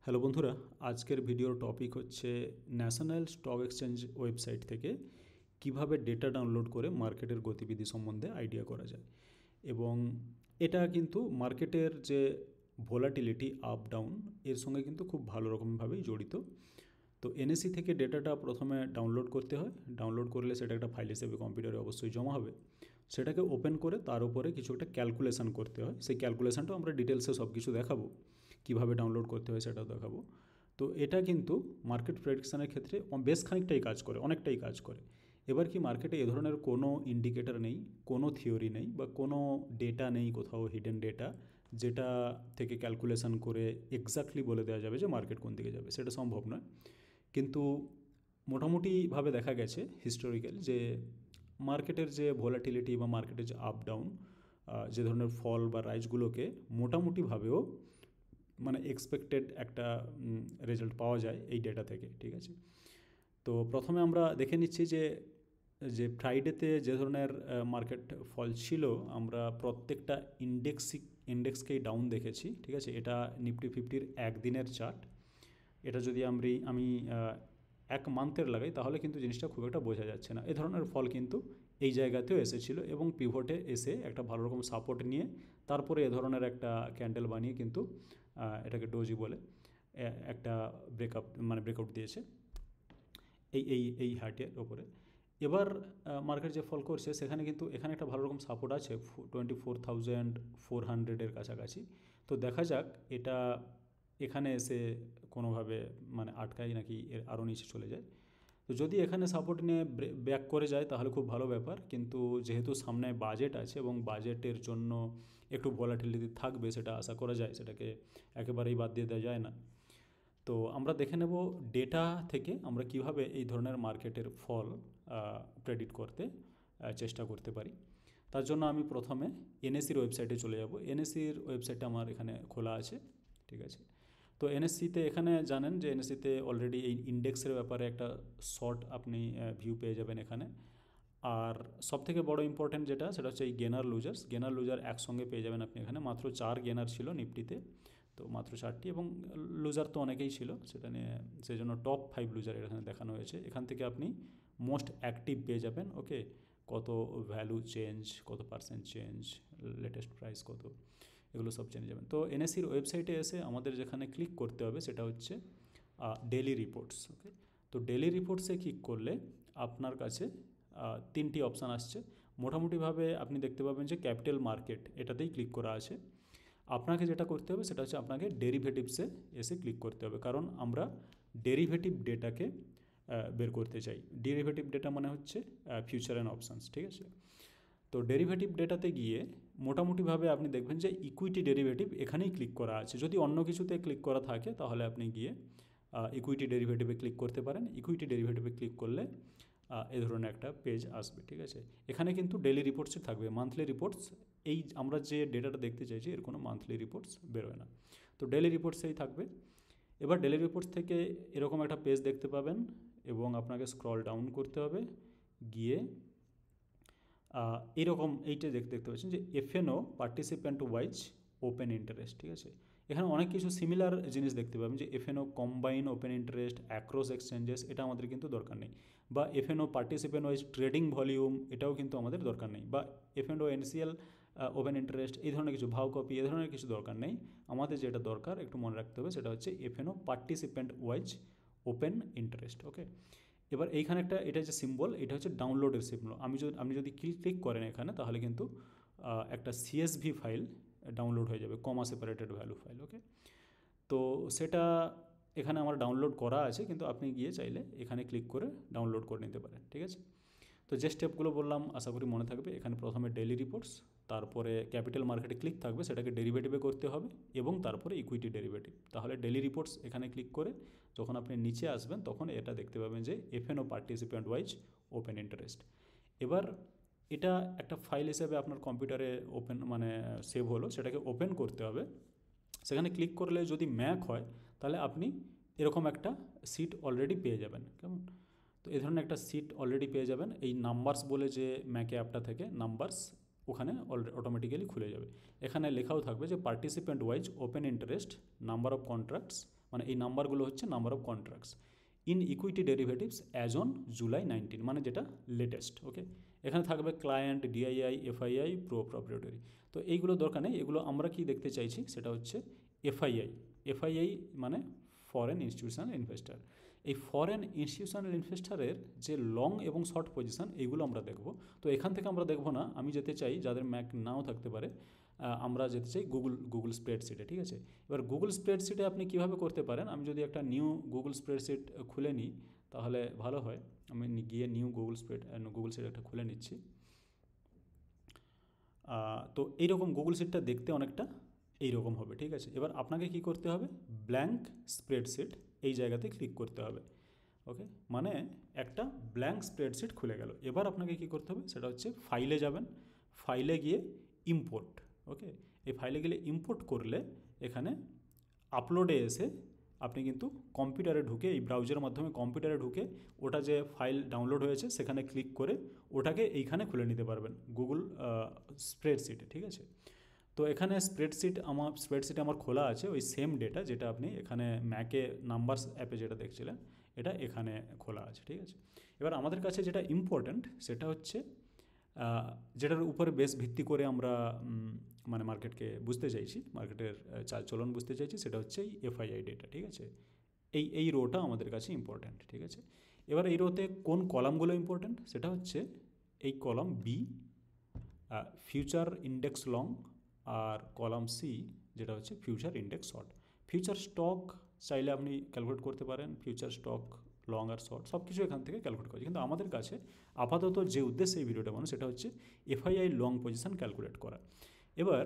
Hello বন্ধুরা, আজকের ভিডিওর টপিক হচ্ছে ন্যাশনাল স্টক এক্সচেঞ্জ ওয়েবসাইট থেকে কিভাবে ডেটা ডাউনলোড করে মার্কেটের গতিবিধি সম্বন্ধে আইডিয়া করা যায়। এবং এটা কিন্তু মার্কেটের যে ভোলাটিলিটি আপ ডাউন এর সঙ্গে কিন্তু খুব ভালো রকমভাবেই জড়িত। তো এনএসসি থেকে ডেটাটা প্রথমে ডাউনলোড করতে হয়। ডাউনলোড করলে সেটা একটা ফাইল হিসেবে কম্পিউটারে অবশ্যই জমা হবে। সেটাকে ওপেন করে তার উপরে কিছু একটা ক্যালকুলেশন করতে হয়। সেই ক্যালকুলেশনটাও আমরা ডিটেলসে সব কিছু দেখাবো, কীভাবে ডাউনলোড করতে হয় সেটাও দেখাবো। তো এটা কিন্তু মার্কেট প্রেডিকশানের ক্ষেত্রে বেশ খানিকটাই কাজ করে, অনেকটাই কাজ করে। এবার কি মার্কেটে এ ধরনের কোনো ইন্ডিকেটর নেই, কোনো থিওরি নেই বা কোনো ডেটা নেই, কোথাও হিডেন ডেটা যেটা থেকে ক্যালকুলেশন করে এক্স্যাক্টলি বলে দেওয়া যাবে যে মার্কেট কোন দিকে যাবে, সেটা সম্ভব নয়। কিন্তু মোটামুটিভাবে দেখা গেছে হিস্টোরিক্যাল যে মার্কেটের যে ভোলাটিলিটি বা মার্কেটের যে আপ ডাউন, যে ধরনের ফল বা রাইজগুলোকে মোটামুটিভাবেও মানে এক্সপেক্টেড একটা রেজাল্ট পাওয়া যায় এই ডেটা থেকে। ঠিক আছে, তো প্রথমে আমরা দেখে নিচ্ছি যে যে ফ্রাইডেতে যে ধরনের মার্কেট ফল ছিল, আমরা প্রত্যেকটা ইন্ডেক্সকেই ডাউন দেখেছি। ঠিক আছে, এটা নিফটি 50-র একদিনের চার্ট। এটা যদি আমি এক মান্থের লাগাই তাহলে কিন্তু জিনিসটা খুব একটা বোঝা যাচ্ছে না। এ ধরনের ফল কিন্তু এই জায়গাতেও এসেছিলো এবং পিভটে এসে একটা ভালো রকম সাপোর্ট নিয়ে তারপরে এ ধরনের একটা ক্যান্ডেল বানিয়ে কিন্তু এটাকে ডোজি বলে একটা ব্রেকআউট দিয়েছে এই এই এই হার্টের ওপরে। এবার মার্কেট যে ফল করছে সেখানে কিন্তু এখানে একটা ভালো রকম সাপোর্ট আছে 24,400-এর কাছাকাছি। তো দেখা যাক এটা এখানে এসে কোনোভাবে মানে আটকায় নাকি এর আরও নিচে চলে যায়। তো যদি এখানে সাপোর্ট নিয়ে ব্যাক করে যায় তাহলে খুব ভালো ব্যাপার, কিন্তু যেহেতু সামনে বাজেট আছে এবং বাজেটের জন্য একটু ভলাটিলিটি থাকবে সেটা আশা করা যায়, সেটাকে একেবারেই বাদ দিয়ে দেওয়া যায় না। তো আমরা দেখে নেব ডেটা থেকে আমরা কিভাবে এই ধরনের মার্কেটের ফল প্রেডিক্ট করতে চেষ্টা করতে পারি। তার জন্য আমি প্রথমে এনএসসির ওয়েবসাইটে চলে যাব। এনএসসির ওয়েবসাইটটা আমার এখানে খোলা আছে। ঠিক আছে, তো এনএসসিতে এখানে জানেন যে এনএসসিতে অলরেডি এই ইন্ডেক্সের ব্যাপারে একটা শর্ট আপনি ভিউ পেয়ে যাবেন এখানে। আর সবথেকে বড় ইম্পর্টেন্ট যেটা সেটা হচ্ছে এই গেনার লুজার একসঙ্গে পেয়ে যাবেন আপনি এখানে। মাত্র 4 গেনার ছিল নিফটিতে, তো মাত্র 4টি, এবং লুজার তো অনেকেই ছিল, সেটা নিয়ে সেই জন্য টপ 5 লুজার এখানে দেখানো হয়েছে। এখান থেকে আপনি মোস্ট অ্যাক্টিভ পেয়ে যাবেন। ওকে, কত ভ্যালু চেঞ্জ, কত পার্সেন্ট চেঞ্জ, লেটেস্ট প্রাইস কত, এগুলো সব জেনে যাবেন। তো এনএসসির ওয়েবসাইটে এসে আমাদের যেখানে ক্লিক করতে হবে সেটা হচ্ছে ডেলি রিপোর্টস। ওকে, তো ডেলি রিপোর্টসে ক্লিক করলে আপনার কাছে 3টি অপশান আসছে। মোটামুটিভাবে আপনি দেখতে পাবেন যে ক্যাপিটাল মার্কেট এটাতেই ক্লিক করা আছে। আপনাকে যেটা করতে হবে সেটা হচ্ছে আপনাকে ডেরিভেটিভসে এসে ক্লিক করতে হবে, কারণ আমরা ডেরিভেটিভ ডেটাকে বের করতে চাই। ডেরিভেটিভ ডেটা মানে হচ্ছে ফিউচার অ্যান্ড অপশানস। ঠিক আছে, তো ডেরিভেটিভ ডেটাতে গিয়ে মোটামুটিভাবে আপনি দেখবেন যে ইকুইটি ডেরিভেটিভ এখানেই ক্লিক করা আছে। যদি অন্য কিছুতে ক্লিক করা থাকে তাহলে আপনি গিয়ে ইকুইটি ডেরিভেটিভে ক্লিক করতে পারেন। ইকুইটি ডেরিভেটিভে ক্লিক করলে এ ধরনের একটা পেজ আসবে। ঠিক আছে, এখানে কিন্তু ডেলি রিপোর্টসই থাকবে, মান্থলি রিপোর্টস এই আমরা যে ডেটাটা দেখতে চাইছি এর কোনো মান্থলি রিপোর্টস বেরোয় না। তো ডেলি রিপোর্টসেই থাকবে। এবার ডেলি রিপোর্টস থেকে এরকম একটা পেজ দেখতে পাবেন এবং আপনাকে স্ক্রল ডাউন করতে হবে, গিয়ে এরকম এইটা দেখতে পাচ্ছেন যে F&O participant wise open interest. ঠিক আছে, এখানে অনেক কিছু সিমিলার জিনিস দেখতে পাবেন যে F&O combine open interest across exchanges, এটা আমাদের কিন্তু দরকার নেই। বা F&O participant wise trading volume, এটাও কিন্তু আমাদের দরকার নেই। বা এফএনও এনসিএল ওপেন ইন্টারেস্ট, এই ধরনের কিছু ভাও কপি, এই ধরনের কিছু দরকার নেই। আমাদের যেটা দরকার একটু মনে রাখতে হবে সেটা হচ্ছে FNO participant wise open interest. Okay, এবার এইখানে এটা যে সিম্বল, এটা হচ্ছে ডাউনলোডের সিম্বল। আপনি যদি ক্লিক করেন এখানে তাহলে কিন্তু একটা সিএসভি ফাইল ডাউনলোড হয়ে যাবে, কমা সেপারেটেড ভ্যালু ফাইল। ওকে, তো সেটা এখানে আমার ডাউনলোড করা আছে, কিন্তু আপনি গিয়ে চাইলে এখানে ক্লিক করে ডাউনলোড করে নিতে পারেন। ঠিক আছে, তো যে স্টেপগুলো বললাম আশা করি মনে থাকবে। এখানে প্রথমে ডেলি রিপোর্টস, তারপরে ক্যাপিটাল মার্কেটে ক্লিক থাকবে, সেটাকে ডেরিভেটিভে করতে হবে, এবং তারপরে ইকুইটি ডেরিভেটিভ। তাহলে ডেলি রিপোর্টস এখানে ক্লিক করে যখন আপনি নিচে আসবেন তখন এটা দেখতে পাবেন যে F&O participant wise open interest. এবার এটা একটা ফাইল হিসেবে আপনার কম্পিউটারে সেভ হলো, সেটাকে ওপেন করতে হবে। সেখানে ক্লিক করলে যদি ম্যাক হয় তাহলে আপনি এরকম একটা সিট অলরেডি পেয়ে যাবেন। কেমন, তো এই ধরনের একটা সিট অলরেডি পেয়ে যাবেন। এই নাম্বারস বলে যে ম্যাকে অ্যাপটা থেকে নাম্বারস ওখানে অটোমেটিক্যালি খুলে যাবে। এখানে লেখাও থাকবে যে participant wise open interest, number of contracts, মানে এই নাম্বারগুলো হচ্ছে number of contracts in equity derivatives as on July 19, মানে যেটা লেটেস্ট। ওকে, এখানে থাকবে ক্লায়েন্ট, ডিআইআই, এফআইআই, প্রপ্রাইটারি। তো এইগুলো দরকার নেই, এগুলো আমরা কি দেখতে চাইছি সেটা হচ্ছে এফআইআই। এফআইআই মানে ফরেন ইনস্টিটিউশনাল ইনভেস্টার। এই ফরেন ইনস্টিটিউশনাল ইনভেস্টারের যে লং এবং শর্ট পজিশন এইগুলো আমরা দেখব। তো এখান থেকে আমরা দেখব না, আমি যেতে চাই যাদের ম্যাক নাও থাকতে পারে, আমরা যেতে চাই গুগল স্প্রেডশিটে। ঠিক আছে, এবার গুগল স্প্রেডশিটে আপনি কীভাবে করতে পারেন, আমি যদি একটা নিউ গুগল স্প্রেডশিট খুলে নিই তাহলে ভালো হয়। আমি গিয়ে নিউ গুগল শিট একটা খুলে নিচ্ছি। তো এইরকম গুগল শিটটা দেখতে অনেকটা এইরকম হবে। ঠিক আছে, এবার আপনাকে কি করতে হবে, ব্ল্যাঙ্ক স্প্রেডশিট এই জায়গাতে ক্লিক করতে হবে। ওকে, মানে একটা ব্ল্যাঙ্ক স্প্রেডশিট খুলে গেল। এবার আপনাকে কি করতে হবে সেটা হচ্ছে ফাইলে যাবেন, ফাইলে গিয়ে ইম্পোর্ট। ওকে, এই ফাইলে গেলে ইম্পোর্ট করলে এখানে আপলোডে এসে আপনি কিন্তু কম্পিউটারে ঢুকে, এই ব্রাউজারের মাধ্যমে কম্পিউটারে ঢুকে ওটা যে ফাইল ডাউনলোড হয়েছে সেখানে ক্লিক করে ওটাকে এইখানে খুলে নিতে পারবেন গুগল স্প্রেডশিটে। ঠিক আছে, তো এখানে স্প্রেডশিটে আমার খোলা আছে ওই সেম ডেটা যেটা আপনি এখানে ম্যাকে নাম্বারস অ্যাপে যেটা দেখছিলেন, এটা এখানে খোলা আছে। ঠিক আছে, এবার আমাদের কাছে যেটা ইম্পর্ট্যান্ট সেটা হচ্ছে যেটার উপরে বেশ ভিত্তি করে আমরা মানে মার্কেটকে বুঝতে চাইছি, মার্কেটের চালচলন বুঝতে চাইছি, সেটা হচ্ছে এই এফআইআই ডেটা। ঠিক আছে, এই রোটা আমাদের কাছে ইম্পর্ট্যান্ট। ঠিক আছে, এবার এই রোতে কোন কলামগুলো ইম্পর্ট্যান্ট সেটা হচ্ছে এই column B, future index long, আর কলাম সি যেটা হচ্ছে future index short. Future stock চাইলে আপনি ক্যালকুলেট করতে পারেন, ফিউচার স্টক লং আর শর্ট সব কিছু এখান থেকে ক্যালকুলেট করছে, কিন্তু আমাদের কাছে আপাতত যে উদ্দেশ্যে এই ভিডিওটা বানানো সেটা হচ্ছে এফআইআই লং পজিশন ক্যালকুলেট করা। এবার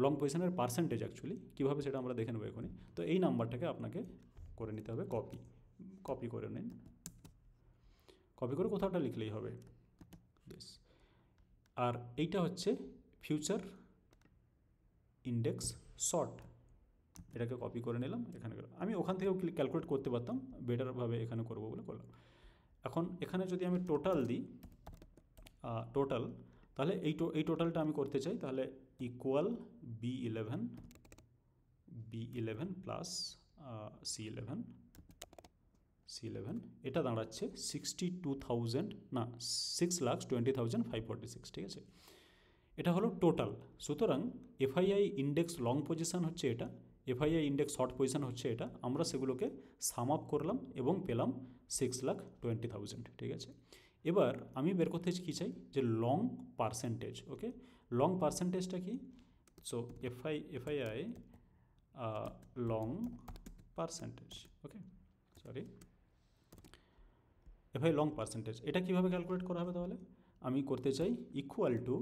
লং পজিশনের পার্সেন্টেজ অ্যাকচুয়ালি কীভাবে সেটা আমরা দেখে নেবো এখনই। তো এই নাম্বারটাকে আপনাকে করে নিতে হবে কপি করে নিন, কপি করে কোথাওটা লিখলেই হবে। আর এইটা হচ্ছে ফিউচার ইন্ডেক্স শর্ট, এটাকে কপি করে নিলাম এখানে। আমি ওখান থেকেও ক্যালকুলেট করতে পারতাম, বেটারভাবে এখানে করবো বলে করলাম। এখন এখানে যদি আমি টোটাল দিই, টোটাল, তাহলে এই টোটালটা আমি করতে চাই, তাহলে ইকুয়াল B11 প্লাস C11, এটা দাঁড়াচ্ছে 6,20,546। ঠিক আছে, এটা হলো টোটাল। সুতরাং এফআইআই ইন্ডেক্স লং পজিশন হচ্ছে এটা, এফআইআই ইন্ডেক্স শর্ট পজিশন হচ্ছে এটা, আমরা সেগুলোকে সাম আপ করলাম এবং পেলাম 6,20,000। ঠিক আছে, এবার আমি বের করতে কী চাই, যে লং পার্সেন্টেজ। ওকে, লং পার্সেন্টেজটা কি, সো এফআইআই লং পার্সেন্টেজ, ওকে সরি এফআই লং পার্সেন্টেজ, এটা কীভাবে ক্যালকুলেট করা হবে, তাহলে আমি করতে চাই ইকুয়াল টু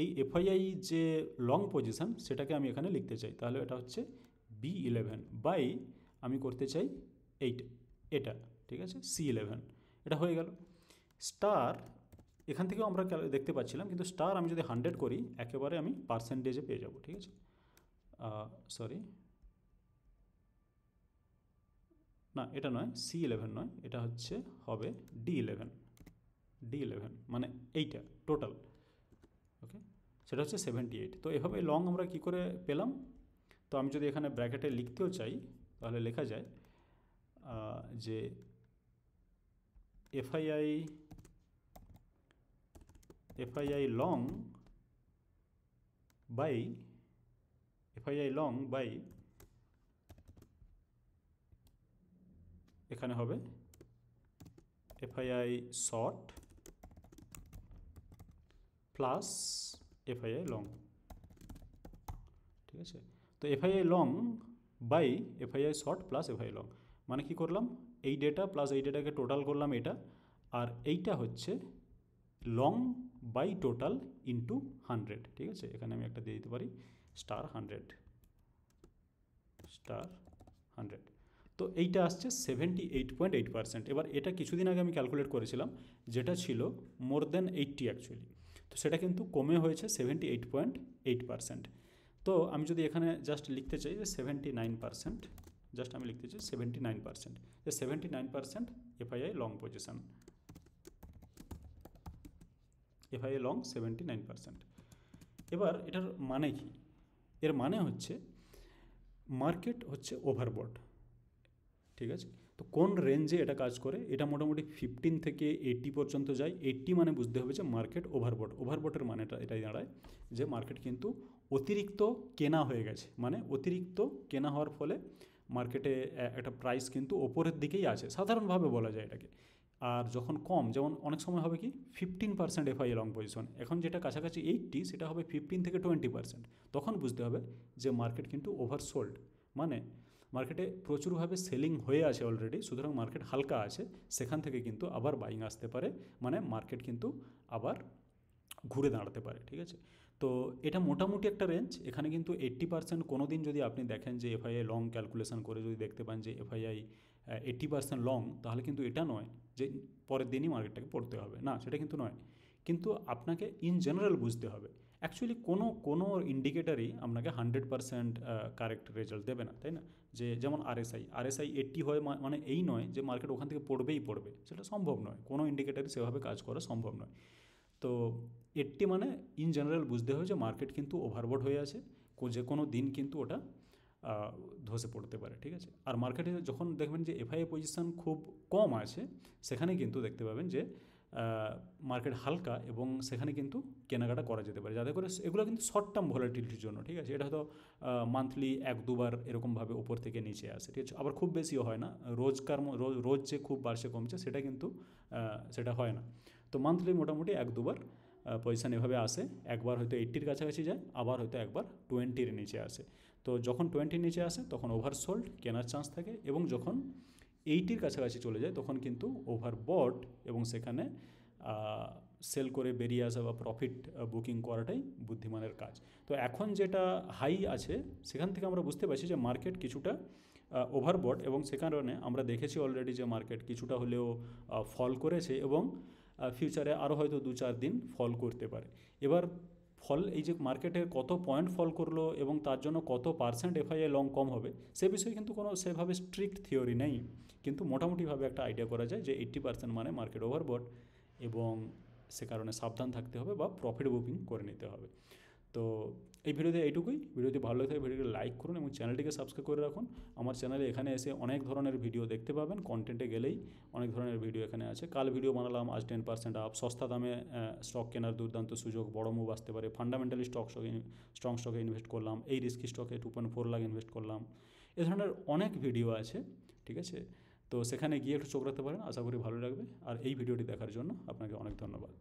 এই এফআইআই যে লং পজিশন সেটাকে আমি এখানে লিখতে চাই, তাহলে এটা হচ্ছে B11 বাই আমি করতে চাই এটা। ঠিক আছে, C11, এটা হয়ে গেল। স্টার এখান থেকেও আমরা দেখতে পাচ্ছিলাম, কিন্তু স্টার আমি যদি 100 করি একেবারে আমি পার্সেন্টেজে পেয়ে যাব। ঠিক আছে, সরি না, এটা নয়, C11 নয়, এটা হচ্ছে হবে D11, মানে এইটা টোটাল। ওকে, সেটা হচ্ছে 78। তো এভাবে লং আমরা কি করে পেলাম, তো আমি যদি এখানে ব্র্যাকেটে লিখতেও চাই তাহলে লেখা যায় যে এফআইআই লং বাই এখানে হবে FII short plus FII long. ঠিক আছে, তো FII long by FII short plus FII long, মানে কি করলাম, এই ডেটা প্লাস এই ডেটাকে টোটাল করলাম এটা, আর এইটা হচ্ছে লং বাই টোটাল ইন্টু 100। ঠিক আছে, এখানে আমি একটা দিয়ে দিতে পারি স্টার 100। তো এইটা আসছে 78.8%। এবার এটা কিছুদিন আগে আমি ক্যালকুলেট করেছিলাম, যেটা ছিল মোর দেন 80 অ্যাকচুয়ালি, তো সেটা কিন্তু কমে হয়েছে 78.8%। তো আমি যদি এখানে জাস্ট লিখতে চাই যে 79%, জাস্ট আমি লিখতে চাই 79%, যে 79% FII long position, FII long 79%। এবার এটার মানে কি, এর মানে হচ্ছে মার্কেট হচ্ছে ওভারবট, ঠিক আছে। তো কোন রেঞ্জে এটা কাজ করে, এটা মোটামুটি 15 থেকে 80 পর্যন্ত যায়। 80 মানে বুঝতে হবে যে মার্কেট ওভারবট। ওভারবটের মানেটা এটাই দাঁড়ায় যে মার্কেট কিন্তু অতিরিক্ত কেনা হয়ে গেছে, মানে অতিরিক্ত কেনা হওয়ার ফলে মার্কেটে একটা প্রাইস কিন্তু ওপরের দিকেই আছে, সাধারণভাবে বলা যায় এটাকে। আর যখন কম, যেমন অনেক সময় হবে কি 15% এফআইএ লং পজিশন, এখন যেটা কাছাকাছি 80 সেটা হবে 15 থেকে 20%, তখন বুঝতে হবে যে মার্কেট কিন্তু ওভারসোল্ড, মানে মার্কেটে প্রচুরভাবে সেলিং হয়ে আছে অলরেডি, সুতরাং মার্কেট হালকা আছে, সেখান থেকে কিন্তু আবার বাইং আসতে পারে, মানে মার্কেট কিন্তু আবার ঘুরে দাঁড়াতে পারে। ঠিক আছে, তো এটা মোটামুটি একটা রেঞ্জ। এখানে কিন্তু 80% কোনো দিন যদি আপনি দেখেন যে এফআইআই লং ক্যালকুলেশন করে যদি দেখতে পান যে এফআইআই 80% লং, তাহলে কিন্তু এটা নয় যে পরের দিনই মার্কেটটাকে পড়তে হবে, না সেটা কিন্তু নয়। কিন্তু আপনাকে ইন জেনারেল বুঝতে হবে। অ্যাকচুয়ালি কোনো ইন্ডিকেটারই আপনাকে 100% কারেক্ট রেজাল্ট দেবে না, তাই না? যে যেমন আরএসআই 80 হয় মানে এই নয় যে মার্কেট ওখান থেকে পড়বেই পড়বে, সেটা সম্ভব নয়, কোনো ইন্ডিকেটারই সেভাবে কাজ করা সম্ভব নয়। তো 80 মানে ইন জেনারেল বুঝতে হবে যে মার্কেট কিন্তু ওভারবট হয়ে আছে, যে কোনো দিন কিন্তু ওটা ধসে পড়তে পারে। ঠিক আছে, আর মার্কেটে যখন দেখবেন যে এফআইএ পজিশন খুব কম আছে, সেখানে কিন্তু দেখতে পাবেন যে মার্কেট হালকা এবং সেখানে কিন্তু কেনাকাটা করা যেতে পারে, যাতে করে এগুলো কিন্তু শর্ট টার্ম ভলাটিলিটির জন্য। ঠিক আছে, এটা হয়তো মান্থলি 1-2 বার এরকমভাবে উপর থেকে নিচে আসে। ঠিক আছে, আবার খুব বেশিও হয় না, রোজ যে খুব বাড়ছে কমছে সেটা কিন্তু সেটা হয় না। তো মান্থলি মোটামুটি 1-2 বার পজিশান এভাবে আসে, একবার হয়তো 80-র কাছাকাছি যায়, আবার হয়তো একবার 20-র নিচে আসে। তো যখন 20-র নিচে আসে তখন ওভারসোল্ড কেনার চান্স থাকে, এবং যখন 80-র কাছাকাছি চলে যায় তখন কিন্তু ওভারবট, এবং সেখানে সেল করে বেরিয়ে আসা বা প্রফিট বুকিং করাটাই বুদ্ধিমানের কাজ। তো এখন যেটা হাই আছে সেখান থেকে আমরা বুঝতে পারছি যে মার্কেট কিছুটা ওভারবট, এবং সে কারণে আমরা দেখেছি অলরেডি যে মার্কেট কিছুটা হলেও ফল করেছে, এবং ফিউচারে আরও হয়তো 2-4 দিন ফল করতে পারে। এবার এই যে মার্কেটের কত পয়েন্ট ফল করলো এবং তার জন্য কত পার্সেন্ট এফআইআই লং কম হবে, সে বিষয়ে কিন্তু কোনো সেভাবে স্ট্রিক্ট থিওরি নেই, কিন্তু মোটামুটিভাবে একটা আইডিয়া করা যায় যে 80% মানে মার্কেট ওভারবট, এবং সে কারণে সাবধান থাকতে হবে বা প্রফিট বুকিং করে নিতে হবে। তো এই ভিডিওতে এইটুকুই। ভিডিওটি ভালো লাগে ভিডিওটি লাইক করুন এবং চ্যানেলটিকে সাবস্ক্রাইব করে রাখুন। আমার চ্যানেলে এখানে এসে অনেক ধরনের ভিডিও দেখতে পাবেন, কন্টেন্টে গেলেই অনেক ধরনের ভিডিও এখানে আছে। কাল ভিডিও বানালাম আজ 10% আপ, সস্তা দামে স্টক কেনার দুর্দান্ত সুযোগ, বড় মুভ আসতে পারে, ফান্ডামেন্টালি স্ট্রং স্টকে ইনভেস্ট করলাম, এই রিস্কি স্টকে 2.4 লাখ ইনভেস্ট করলাম, এ ধরনের অনেক ভিডিও আছে। ঠিক আছে, তো সেখানে গিয়ে একটু চোখ রাখতে পারেন, আশা করি ভালো লাগবে। আর এই ভিডিওটি দেখার জন্য আপনাকে অনেক ধন্যবাদ।